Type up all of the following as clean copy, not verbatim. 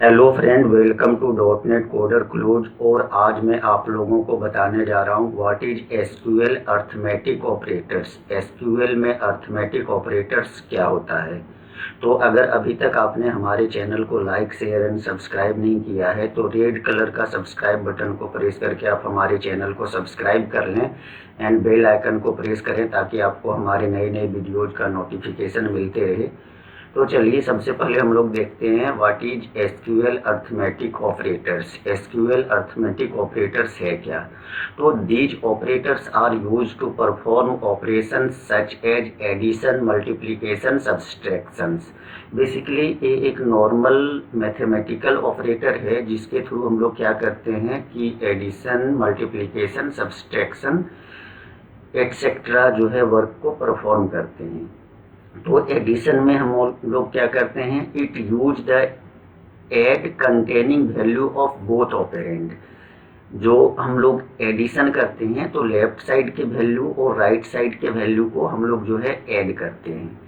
Hello friend, welcome to dot net coder close. और आज मैं आप लोगों को बताने जा रहा हूँ what is SQL arithmetic operators. SQL में अर्थमेटिक ऑपरेटर्स क्या होता है। तो अगर अभी तक आपने हमारे चैनल को लाइक शेयर एंड सब्सक्राइब नहीं किया है तो रेड कलर का सब्सक्राइब बटन को प्रेस करके आप हमारे चैनल को सब्सक्राइब कर लें एंड बेल आइकन को प्रेस करें ताकि आपको हमारे नए नए वीडियोज़ का नोटिफिकेशन मिलते रहे। तो चलिए सबसे पहले हम लोग देखते हैं what is SQL arithmetic operators. SQL arithmetic operators है क्या। तो these operators are used to perform operations such as addition, multiplication, subtractions. Basically ये एक नॉर्मल मैथमेटिकल ऑपरेटर है जिसके थ्रू हम लोग क्या करते हैं कि एडिशन, मल्टीप्लिकेशन, सब्सट्रैक्शन एक्सेट्रा जो है वर्क को परफॉर्म करते हैं। तो एडिशन में हम लोग क्या करते हैं, it use the add containing value of both operand. जो हम लोग एडिशन करते हैं तो लेफ्ट साइड के वैल्यू और राइट साइड के वैल्यू को हम लोग जो है ऐड करते हैं।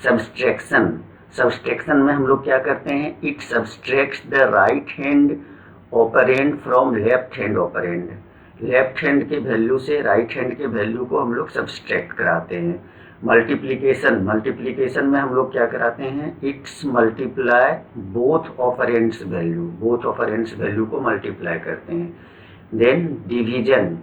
सब्सट्रैक्शन, सब्सट्रैक्शन में हम लोग क्या करते हैं, it subtracts the right hand operand from left hand operand. Left hand के वैल्यू से राइट हैंड के वैल्यू को हम लोग सब्सट्रैक्ट कराते हैं। मल्टीप्लिकेशन, मल्टीप्लिकेशन में हम लोग क्या कराते हैं, it's multiply both operands value, both operands value को मल्टीप्लाई करते हैं। Then division,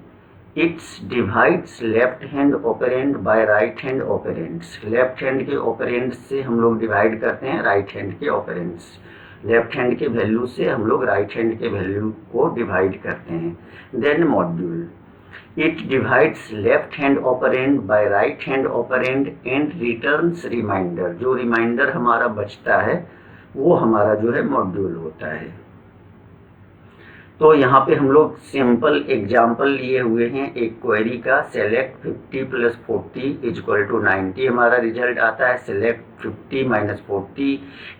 it's divides left hand operand by right hand operands. Left hand के ऑपरेंड्स से हम लोग डिवाइड करते हैं राइट हैंड के ऑपरेंड्स। लेफ्ट हैंड के वैल्यू से हम लोग राइट हैंड के वैल्यू को डिवाइड करते हैं। Then module, it divides left hand operand by right hand operand and returns reminder. जो रिमाइंडर हमारा बचता है वो हमारा जो है मॉड्यूल होता है। तो यहाँ पे हम लोग सिंपल एग्जाम्पल लिए हुए हैं एक क्वेरी का। सेलेक्ट 50 + 40 = 90 हमारा रिजल्ट आता है। सेलेक्ट 50 - 40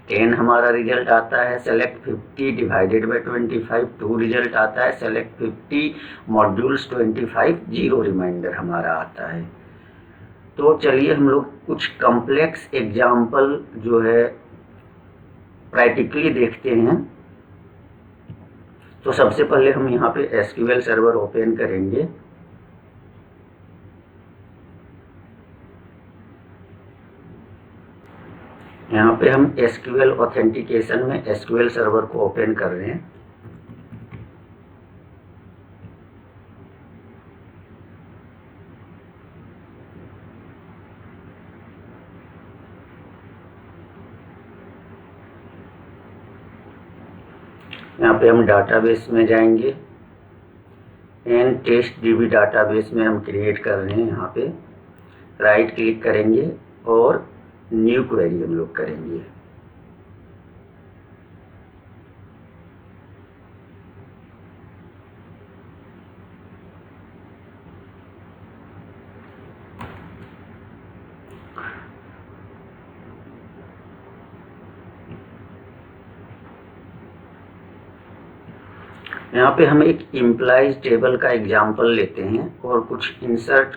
10 हमारा रिजल्ट आता है। सेलेक्ट 50 / 25 2 रिजल्ट आता है। सेलेक्ट 50 मॉड्यूल्स 25 0 रिमाइंडर हमारा आता है। तो चलिए हम लोग कुछ कॉम्प्लेक्स एग्जाम्पल जो है प्रैक्टिकली देखते हैं। तो सबसे पहले हम यहाँ पे एसक्यूएल सर्वर ओपन करेंगे। यहाँ पे हम एसक्यूएल ऑथेंटिकेशन में एसक्यूएल सर्वर को ओपन कर रहे हैं। यहाँ पे हम डाटाबेस में जाएंगे एंड टेस्ट डीबी डाटाबेस में हम क्रिएट कर रहे हैं। यहाँ पे राइट क्लिक करेंगे और न्यू क्वेरी हम लोग करेंगे। यहाँ पे हम एक इम्प्लाइज टेबल का एग्जाम्पल लेते हैं और कुछ इंसर्ट,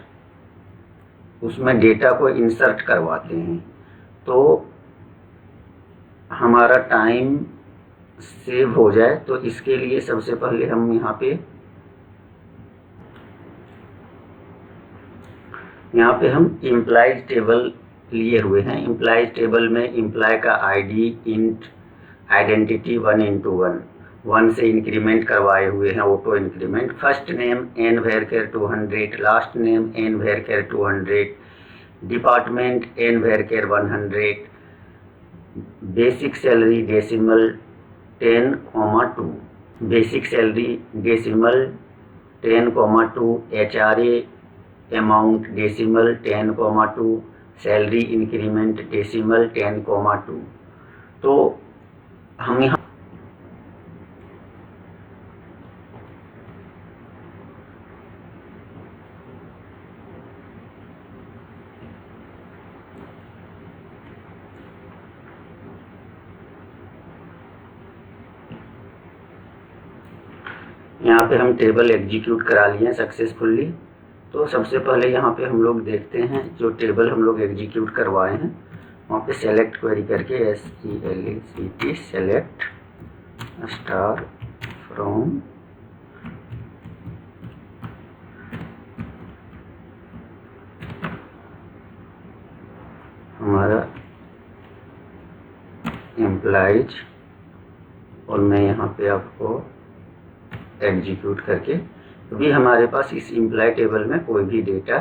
उसमें डेटा को इंसर्ट करवाते हैं। तो हमारा टाइम सेव हो जाए तो इसके लिए सबसे पहले हम यहाँ पे हम इम्प्लाइज टेबल लिए हुए हैं। इम्प्लाइज टेबल में इम्प्लाय का आईडी, इंट, आइडेंटिटी 1 से इंक्रीमेंट करवाए हुए हैं, auto increment. First name n varchar 200, last name n varchar 200, department n varchar 100, basic salary decimal 10,2, basic salary decimal 10,2, HRA amount decimal 10,2, salary increment decimal 10,2। तो हम यहाँ पे हम टेबल एग्जीक्यूट करा लिए सक्सेसफुल्ली। तो सबसे पहले यहाँ पे हम लोग देखते हैं जो टेबल हम लोग एग्जीक्यूट करवाए हैं वहाँ पे सेलेक्ट क्वेरी करके SELECT स्टार फ्रॉम हमारा एम्प्लॉइज, और मैं यहाँ पे आपको एग्जीक्यूट करके, क्योंकि हमारे पास इस एम्प्लॉय टेबल में कोई भी डेटा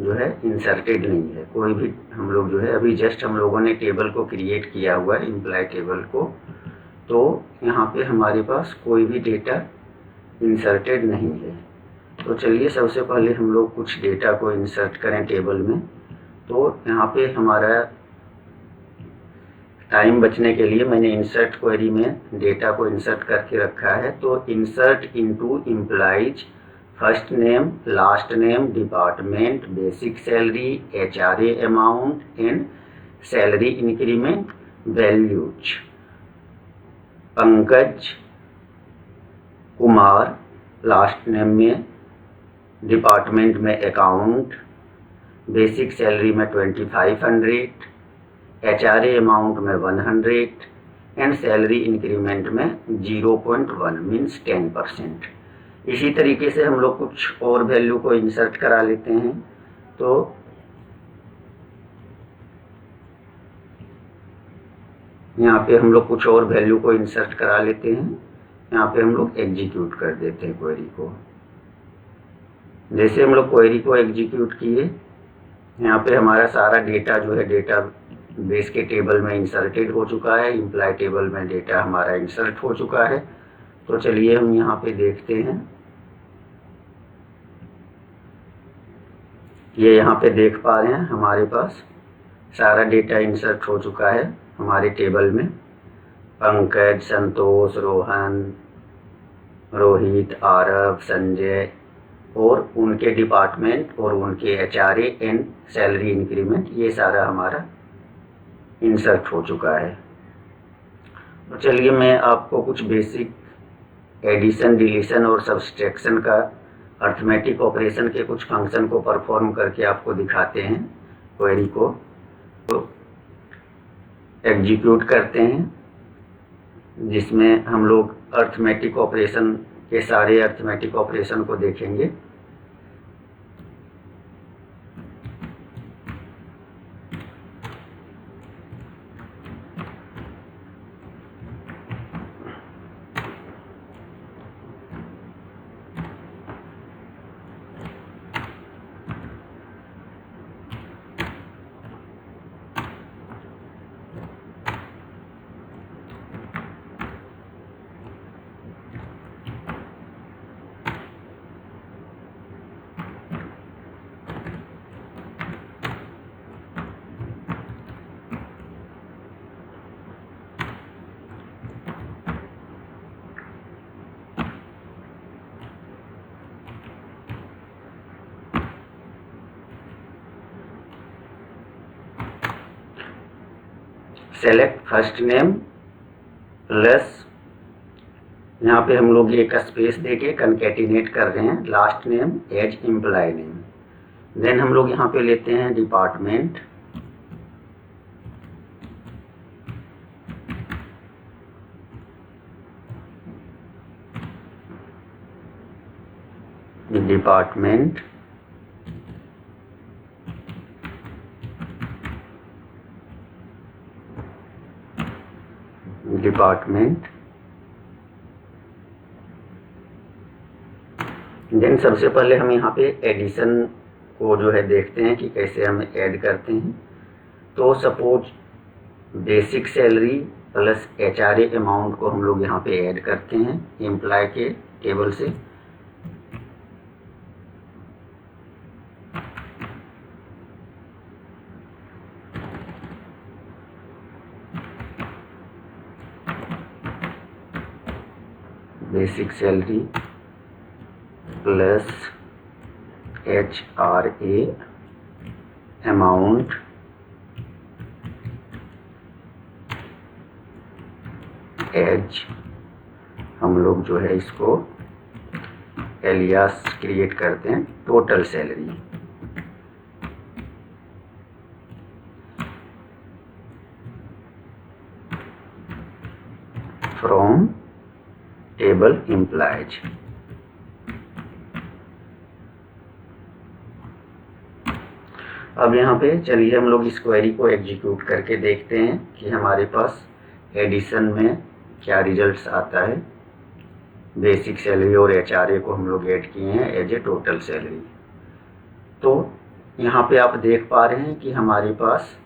जो है इंसर्टेड नहीं है, कोई भी हम लोग जो है अभी जस्ट हम लोगों ने टेबल को क्रिएट किया हुआ है एम्प्लॉय टेबल को, तो यहाँ पे हमारे पास कोई भी डेटा इंसर्टेड नहीं है। तो चलिए सबसे पहले हम लोग कुछ डेटा को इंसर्ट करें टेबल में। तो यहाँ पे हमारा टाइम बचने के लिए मैंने इंसर्ट क्वेरी में डेटा को इंसर्ट करके रखा है। तो insert into employees first name, last name, department, basic salary, HRA amount and salary increment values. Pankaj Kumar last name में, डिपार्टमेंट में अकाउंट, बेसिक सैलरी में 2500, एचआरए अमाउंट में 100 एंड सैलरी इंक्रीमेंट में 0.1 मीन्स 10%। इसी तरीके से हम लोग कुछ और वैल्यू को इंसर्ट करा लेते हैं। तो यहाँ पे हम लोग कुछ और वैल्यू को इंसर्ट करा लेते हैं। यहाँ पे हम लोग एग्जीक्यूट कर देते हैं क्वेरी को। जैसे हम लोग क्वेरी को एग्जीक्यूट किए, यहाँ पे हमारा सारा डेटा जो है डेटा बेस के टेबल में इंसर्टेड हो चुका है, एम्प्लॉय टेबल में डेटा हमारा इंसर्ट हो चुका है। तो चलिए हम यहाँ पे देखते हैं, ये यहाँ पे देख पा रहे हैं हमारे पास सारा डेटा इंसर्ट हो चुका है हमारे टेबल में। पंकज, संतोष, रोहन, रोहित, आरव, संजय और उनके डिपार्टमेंट और उनके एचआरए एंड सैलरी इंक्रीमेंट, ये सारा हमारा इंसर्ट हो चुका है। तो चलिए मैं आपको कुछ बेसिक एडिशन, डिलीशन और सब्सट्रैक्शन का अर्थमेटिक ऑपरेशन के कुछ फंक्शन को परफॉर्म करके आपको दिखाते हैं क्वेरी को। तो एग्जीक्यूट करते हैं, जिसमें हम लोग अर्थमेटिक ऑपरेशन के सारे अर्थमेटिक ऑपरेशन को देखेंगे। सेलेक्ट फर्स्ट नेम प्लस, यहाँ पे हम लोग एक स्पेस देके कंकैटिनेट कर रहे हैं last name as employee name. Then हम लोग यहाँ पे लेते हैं डिपार्टमेंट, डिपार्टमेंट डिपार्टमेंट देन सबसे पहले हम यहाँ पे एडिशन को जो है देखते हैं कि कैसे हम ऐड करते हैं। तो suppose basic salary plus HRA amount को हम लोग यहाँ पे ऐड करते हैं एम्प्लॉय के टेबल से। Basic salary plus HRA amount as, हम लोग जो है इसको एलियास क्रिएट करते हैं total salary. From table implies। अब यहाँ पे चलिए हम लोग इस क्वेरी को एग्जीक्यूट करके देखते हैं कि हमारे पास एडिशन में क्या रिजल्ट्स आता है। बेसिक सैलरी और एचआरए को हम लोग ऐड किए हैं एज ए टोटल सैलरी। तो यहाँ पे आप देख पा रहे हैं कि हमारे पास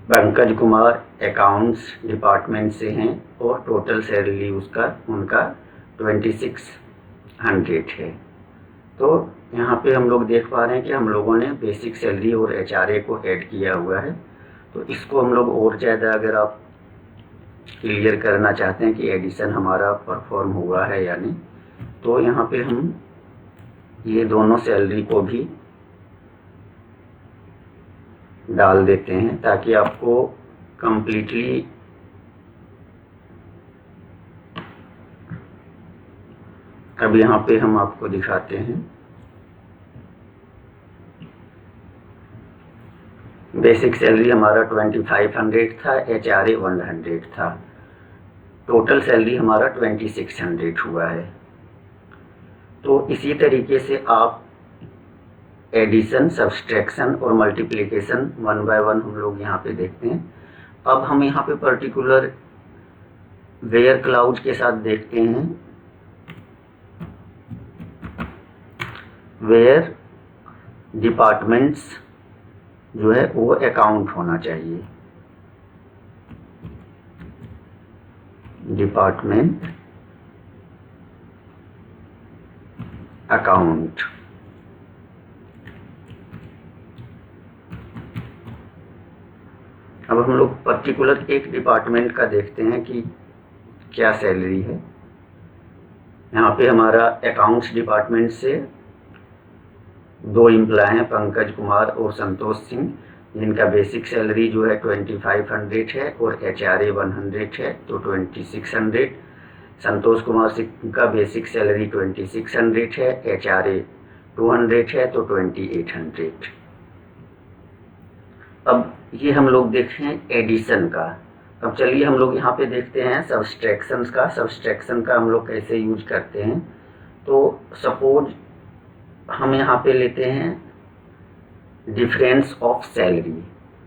पंकज कुमार अकाउंट्स डिपार्टमेंट से हैं और टोटल सैलरी उनका 2600 है। तो यहाँ पे हम लोग देख पा रहे हैं कि हम लोगों ने बेसिक सैलरी और एचआरए को ऐड किया हुआ है। तो इसको हम लोग और ज़्यादा अगर आप क्लियर करना चाहते हैं कि एडिशन हमारा परफॉर्म हुआ है या नहीं, तो यहाँ पे हम ये दोनों सैलरी को भी डाल देते हैं ताकि आपको कंप्लीटली अब यहाँ पे हम आपको दिखाते हैं। बेसिक सैलरी हमारा 2500 था, एचआरए 100 था, टोटल सैलरी हमारा 2600 हुआ है। तो इसी तरीके से आप एडिशन, सब्सट्रैक्शन और मल्टीप्लिकेशन 1 बाय 1 हम लोग यहाँ पे देखते हैं। अब हम यहाँ पे पर्टिकुलर वेयर क्लाउज के साथ देखते हैं। वेयर डिपार्टमेंट्स जो है वो अकाउंट होना चाहिए, डिपार्टमेंट अकाउंट। अब हम लोग पर्टिकुलर एक डिपार्टमेंट का देखते हैं कि क्या सैलरी है। यहाँ पे हमारा अकाउंट्स डिपार्टमेंट से 2 एम्प्लॉय हैं, पंकज कुमार और संतोष सिंह, जिनका बेसिक सैलरी जो है 2500 है और एचआरए 100 है, तो 2600। संतोष कुमार सिंह का बेसिक सैलरी 2600 है, एचआरए 200 है, तो 2800। अब ये हम लोग देखें एडिशन का। अब चलिए हम लोग यहाँ पे देखते हैं सब्सट्रैक्शंस का। सब्सट्रैक्शन का हम लोग कैसे यूज करते हैं। तो सपोज हम यहाँ पे लेते हैं डिफरेंस ऑफ सैलरी।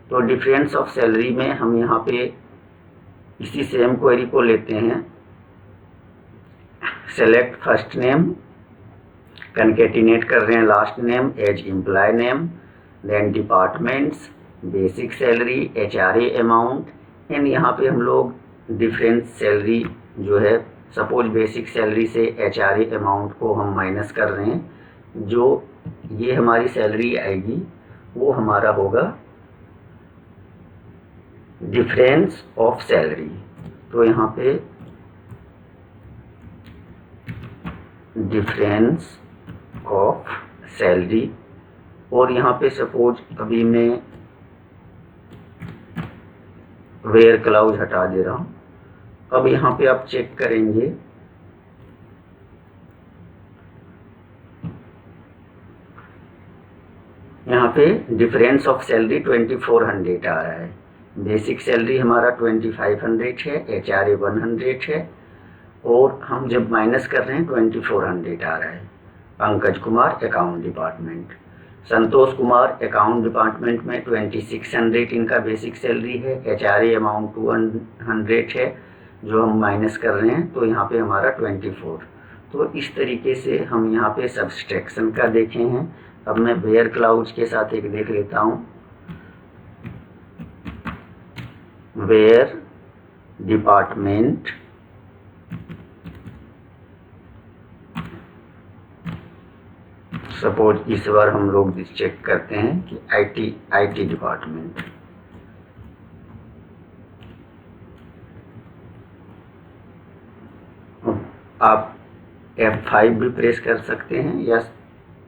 तो डिफरेंस ऑफ सैलरी में हम यहाँ पे इसी सेम क्वेरी को लेते हैं। सेलेक्ट फर्स्ट नेम, कंकेटिनेट कर रहे हैं last name as employee name, then departments, basic salary, HRA amount, and यहाँ पे हम लोग डिफरेंस सैलरी जो है, सपोज बेसिक सैलरी से एचआरए अमाउंट को हम माइनस कर रहे हैं, जो ये हमारी सैलरी आएगी वो हमारा होगा डिफरेंस ऑफ सैलरी। तो यहाँ पे डिफरेंस ऑफ सैलरी, और यहाँ पे सपोज अभी मैं वेयर क्लाउज हटा दे रहा हूँ। अब यहाँ पे आप चेक करेंगे यहाँ पे डिफरेंस ऑफ सैलरी 2400 आ रहा है, बेसिक सैलरी हमारा 2500 है, एचआरए 100 है, और हम जब माइनस कर रहे हैं 2400 आ रहा है। Pankaj Kumar account department, Santosh Kumar account department में 2600 इनका बेसिक सैलरी है, एचआरए अमाउंट 200 है जो हम माइनस कर रहे हैं, तो यहाँ पे हमारा 24। तो इस तरीके से हम यहाँ पे सब्सट्रैक्शन का देखे हैं। अब मैं वेयर क्लाउज के साथ एक देख लेता हूँ। वेयर डिपार्टमेंट सपोज इस बार हम लोग चेक करते हैं कि आईटी डिपार्टमेंट। आप F5 भी प्रेस कर सकते हैं या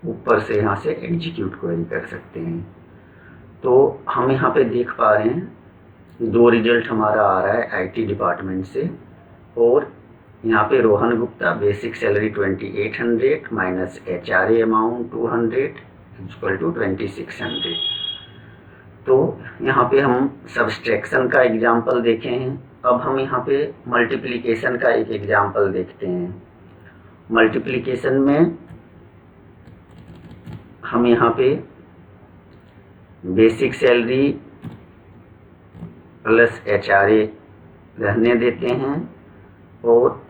ऊपर से यहाँ से एग्जीक्यूट क्वेरी कर सकते हैं। तो हम यहाँ पे देख पा रहे हैं 2 रिजल्ट हमारा आ रहा है आईटी डिपार्टमेंट से, और यहाँ पे Rohan Gupta basic salary 2800 minus HRA amount 200 equal to 2600। तो यहाँ पे हम सब्सट्रैक्शन का एग्जाम्पल देखे हैं। अब हम यहाँ पे मल्टीप्लिकेशन का एक एग्जाम्पल देखते हैं। मल्टीप्लिकेशन में हम यहाँ पे बेसिक सैलरी प्लस HRA रहने देते हैं और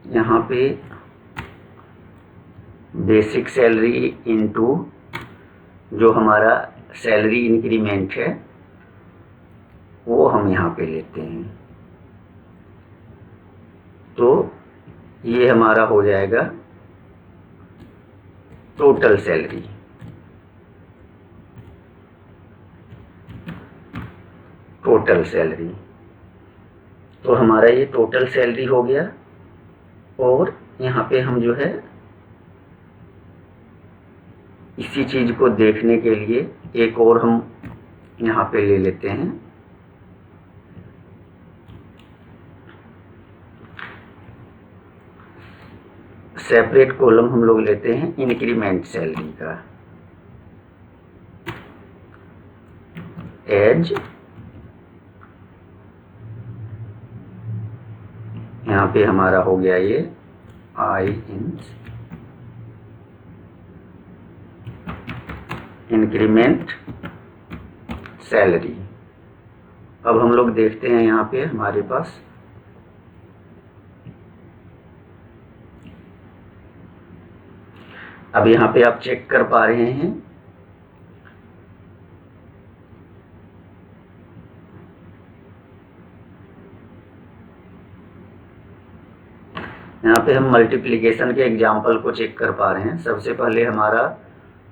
यहाँ पे बेसिक सैलरी इनटू जो हमारा सैलरी इंक्रीमेंट है वो हम यहाँ पे लेते हैं। तो ये हमारा हो जाएगा टोटल सैलरी। टोटल सैलरी तो हमारा ये टोटल सैलरी हो गया। और यहाँ पे हम जो है इसी चीज को देखने के लिए एक और हम यहाँ पे ले लेते हैं। सेपरेट कॉलम हम लोग लेते हैं इंक्रीमेंट सैलरी का। एज यहाँ पे हमारा हो गया ये आई इंक्रीमेंट सैलरी। अब हम लोग देखते हैं यहाँ पे हमारे पास अब यहाँ पे आप चेक कर पा रहे हैं यहाँ पे हम मल्टीप्लिकेशन के एग्जाम्पल को चेक कर पा रहे हैं। सबसे पहले हमारा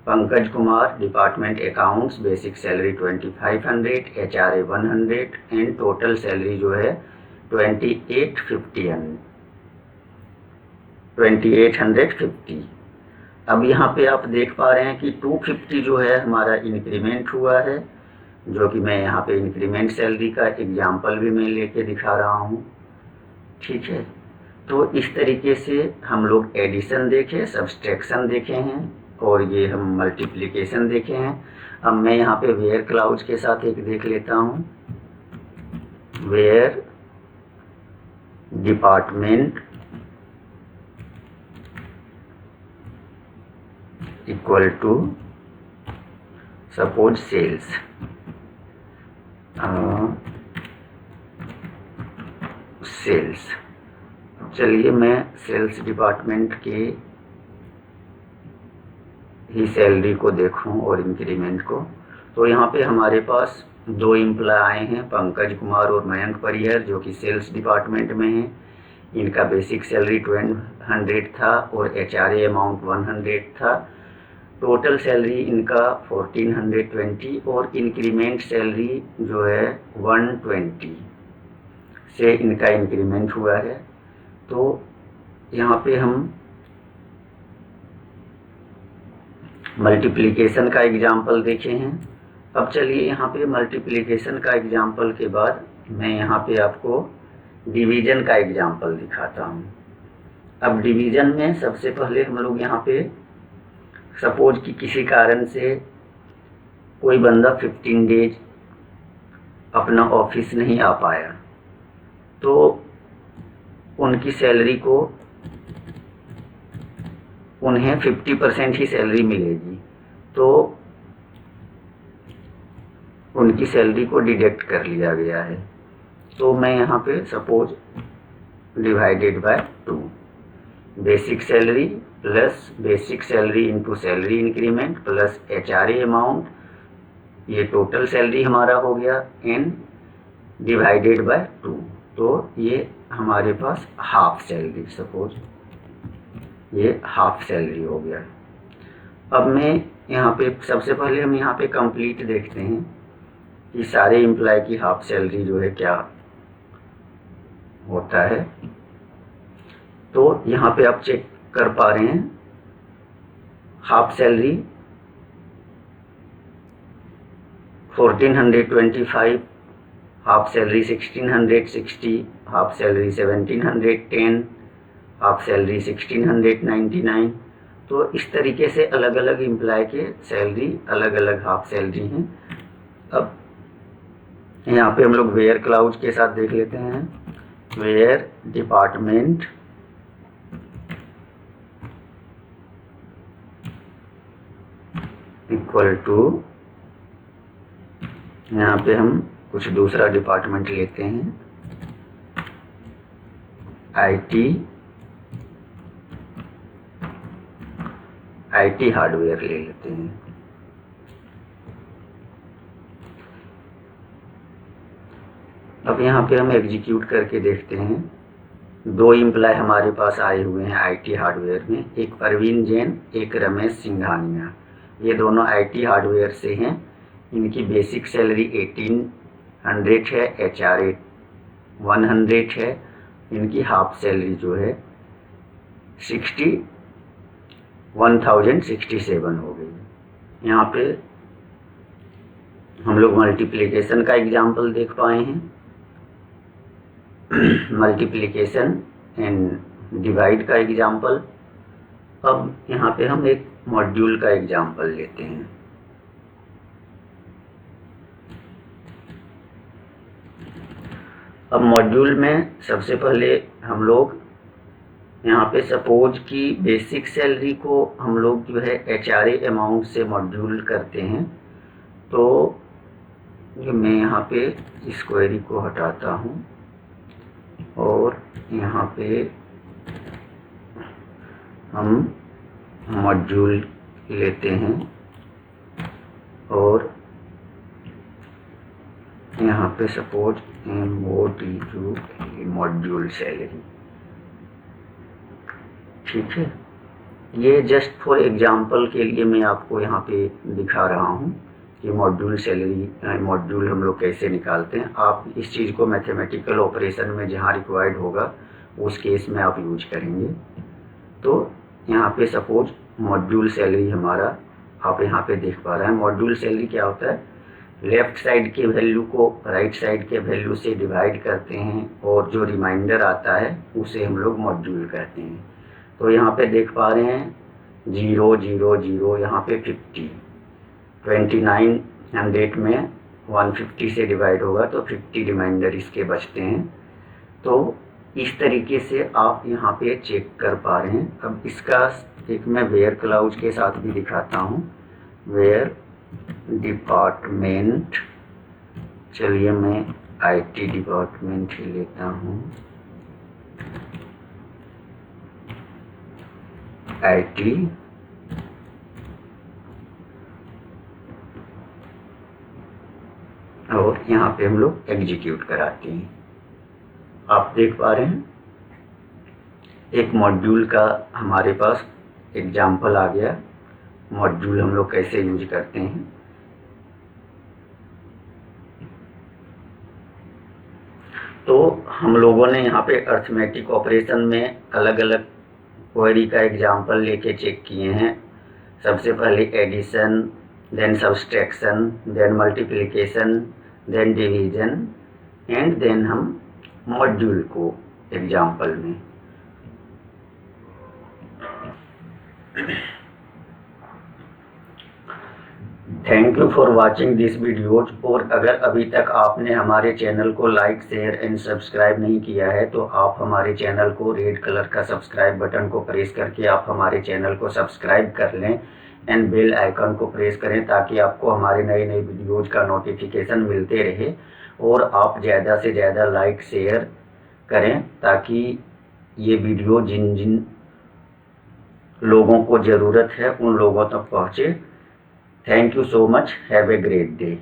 Pankaj Kumar department accounts basic salary 2500, HRA 100 and total salary जो है 2850। अब यहाँ पे आप देख पा रहे हैं कि 250 जो है हमारा इंक्रीमेंट हुआ है, जो कि मैं यहाँ पे इंक्रीमेंट सैलरी का एग्जाम्पल भी मैं लेके दिखा रहा हूँ। ठीक है, तो इस तरीके से हम लोग एडिशन देखे, सब्सट्रैक्शन देखे हैं और ये हम मल्टीप्लिकेशन देखे हैं। अब मैं यहाँ पे वेयर क्लाउज के साथ एक देख लेता हूँ। Where department equal to suppose sales. Sales चलिए मैं सेल्स डिपार्टमेंट के ही सैलरी को देखूं और इंक्रीमेंट को। तो यहाँ पे हमारे पास दो एम्प्लॉय आए हैं, पंकज कुमार और मयंक परिहर, जो कि सेल्स डिपार्टमेंट में हैं। इनका बेसिक सैलरी 1200 था और HRA अमाउंट 100 था। टोटल सैलरी इनका 1420 और इंक्रीमेंट सैलरी जो है 120 से इनका इंक्रीमेंट हुआ है। तो यहाँ पे हम मल्टीप्लिकेशन का एग्जाम्पल देखे हैं। अब चलिए यहाँ पे मल्टीप्लिकेशन का एग्जाम्पल के बाद मैं यहाँ पे आपको डिवीजन का एग्जाम्पल दिखाता हूँ। अब डिवीजन में सबसे पहले हम लोग यहाँ पे सपोज कि किसी कारण से कोई बंदा 15 डेज अपना ऑफिस नहीं आ पाया, तो उनकी सैलरी को उन्हें 50% ही सैलरी मिलेगी। तो उनकी सैलरी को डिडक्ट कर लिया गया है। तो मैं यहाँ पे suppose divided by 2 basic salary plus basic salary into salary increment plus HRA amount, ये टोटल सैलरी हमारा हो गया, n डिवाइडेड बाय 2। तो ये हमारे पास हाफ सैलरी, सपोज ये हाफ सैलरी हो गया। अब मैं यहाँ पे सबसे पहले हम यहाँ पे कंप्लीट देखते हैं कि सारे एम्प्लॉय की हाफ सैलरी जो है क्या होता है। तो यहाँ पे आप चेक कर पा रहे हैं half salary 1425, half salary 1660, half salary 1710, half salary 1699। तो इस तरीके से अलग अलग एम्प्लॉय के सैलरी अलग अलग हाफ सैलरी हैं। अब यहाँ पे हम लोग वेयर क्लाउज के साथ देख लेते हैं। वेयर डिपार्टमेंट इक्वल टू, यहाँ पे हम कुछ दूसरा डिपार्टमेंट लेते हैं, आईटी हार्डवेयर ले लेते हैं। अब यहाँ पे हम एग्जीक्यूट करके देखते हैं। 2 एम्प्लॉय हमारे पास आए हुए हैं आईटी हार्डवेयर में, एक परवीन जैन, एक रमेश सिंघानिया। ये दोनों आईटी हार्डवेयर से हैं। इनकी बेसिक सैलरी 1800 है, एचआरए 100 है। इनकी हाफ सैलरी जो है 1067 हो गई। यहाँ पे हम लोग मल्टीप्लिकेशन का एग्जाम्पल देख पाए हैं, मल्टीप्लिकेशन एंड डिवाइड का एग्जाम्पल। अब यहाँ पे हम एक मॉड्यूल का एग्जाम्पल लेते हैं। अब मॉड्यूल में सबसे पहले हम लोग यहाँ पे सपोज की बेसिक सैलरी को हम लोग जो है एचआरए अमाउंट से मॉड्यूल करते हैं। तो मैं यहाँ पे इस क्वेरी को हटाता हूँ और यहाँ पे हम मॉड्यूल लेते हैं और यहाँ पे सपोज MODU मॉड्यूल सैलरी, ठीक है। ये जस्ट फॉर एग्जांपल के लिए मैं आपको यहाँ पे दिखा रहा हूँ कि मॉड्यूल सैलरी मॉड्यूल हम लोग कैसे निकालते हैं। आप इस चीज़ को मैथमेटिकल ऑपरेशन में जहाँ रिक्वायर्ड होगा उस केस में आप यूज करेंगे। तो यहाँ पे सपोज मॉड्यूल सैलरी हमारा आप यहाँ पे देख पा रहे हैं। मॉड्यूल सैलरी क्या होता है, लेफ्ट साइड के वैल्यू को राइट साइड के वैल्यू से डिवाइड करते हैं और जो रिमाइंडर आता है उसे हम लोग मॉड्यूल कहते हैं। तो यहाँ पे देख पा रहे हैं 0 0 0, यहाँ पे 50, 2900 में 150 से डिवाइड होगा तो 50 रिमाइंडर इसके बचते हैं। तो इस तरीके से आप यहाँ पे चेक कर पा रहे हैं। अब इसका एक मैं वेयर क्लाउज के साथ भी दिखाता हूँ। वेयर डिपार्टमेंट, चलिए मैं आईटी डिपार्टमेंट ही लेता हूँ। आईटी और यहाँ पे हम लोग एग्जीक्यूट कराते हैं। आप देख पा रहे हैं एक मॉड्यूल का हमारे पास एग्जाम्पल आ गया। मॉड्यूल हम लोग कैसे यूज करते हैं। तो हम लोगों ने यहाँ पे अर्थमेटिक ऑपरेशन में अलग अलग क्वेरी का एग्जाम्पल लेके चेक किए हैं। सबसे पहले addition, then subtraction, then multiplication, then division and then हम मॉड्यूल को एग्जाम्पल में। Thank you for watching this videos. और अगर अभी तक आपने हमारे चैनल को लाइक, शेयर एंड सब्सक्राइब नहीं किया है तो आप हमारे चैनल को रेड कलर का सब्सक्राइब बटन को प्रेस करके आप हमारे चैनल को सब्सक्राइब कर लें एंड बेल आइकन को प्रेस करें ताकि आपको हमारे नए नए वीडियोज का नोटिफिकेशन मिलते रहे। और आप ज़्यादा से ज़्यादा लाइक शेयर करें ताकि ये वीडियो जिन जिन लोगों को ज़रूरत है उन लोगों तक पहुँचे। Thank you so much, have a great day.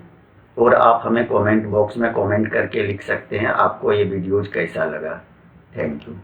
और आप हमें कमेंट बॉक्स में कमेंट करके लिख सकते हैं आपको ये वीडियोज़ कैसा लगा। Thank you.